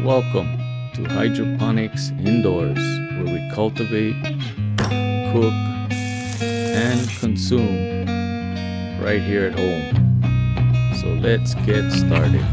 Welcome to Hydroponics Indoors, where we cultivate, cook, and consume right here at home. So let's get started.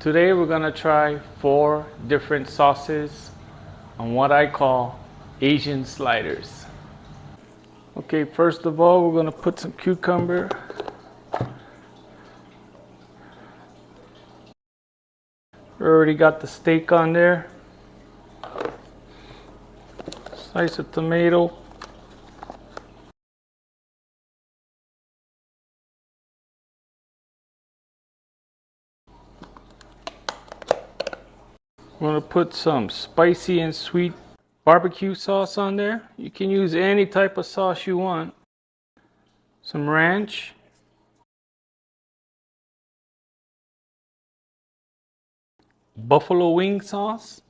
Today we're gonna try 4 different sauces on what I call Asian sliders. Okay, first of all, we're gonna put some cucumber. We already got the steak on there. Slice of tomato. I'm gonna put some spicy and sweet barbecue sauce on there. You can use any type of sauce you want. Some ranch. Buffalo wing sauce.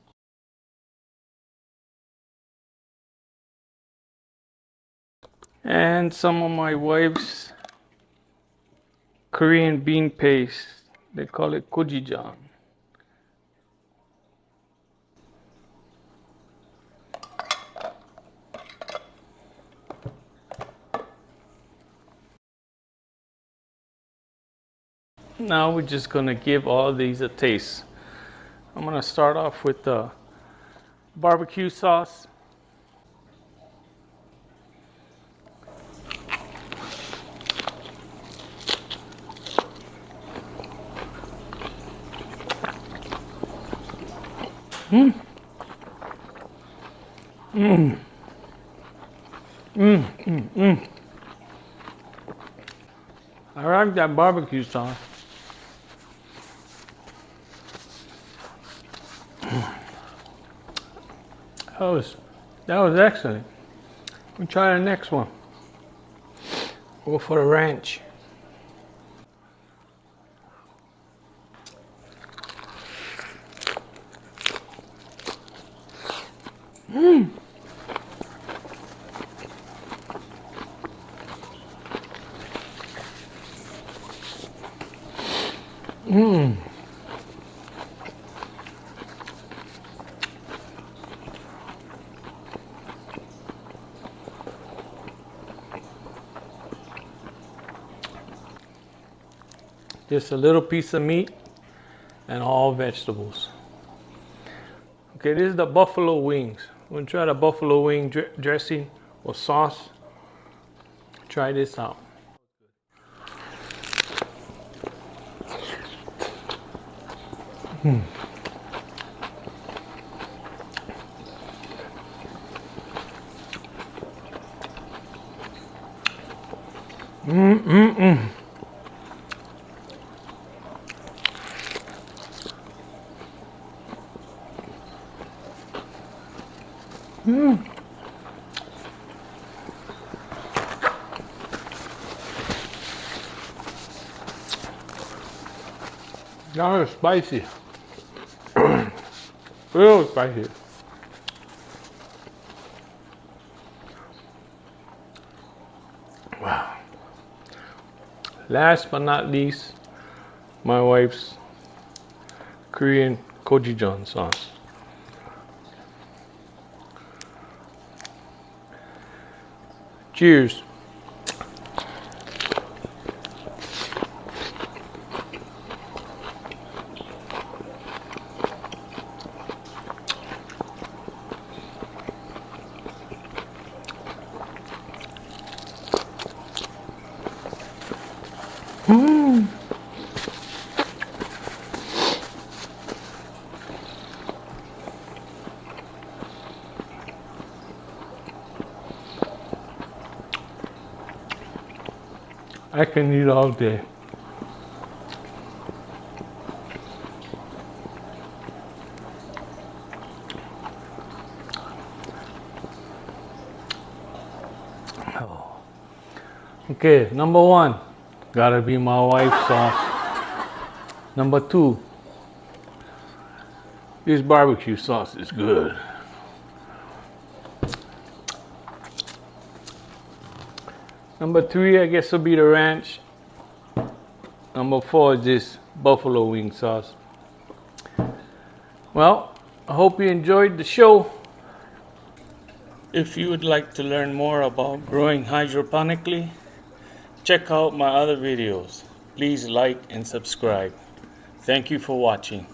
And some of my wife's Korean bean paste. They call it gochujang. Now we're just gonna give all these a taste. I'm gonna start off with the barbecue sauce. I like that barbecue sauce. That was excellent. We'll try the next one. Go for the ranch. Just a little piece of meat and all vegetables. Okay, this is the buffalo wings. We're gonna try the buffalo wing dressing or sauce. Try this out. That is spicy. Real spicy. Wow. Last but not least, my wife's Korean gochujang sauce. Cheers. I can eat all day. Oh. Okay, number 1, gotta be my wife's sauce. Number 2, this barbecue sauce is good. Number 3, I guess, will be the ranch. Number 4 is this buffalo wing sauce. Well, I hope you enjoyed the show. If you would like to learn more about growing hydroponically, check out my other videos. Please like and subscribe. Thank you for watching.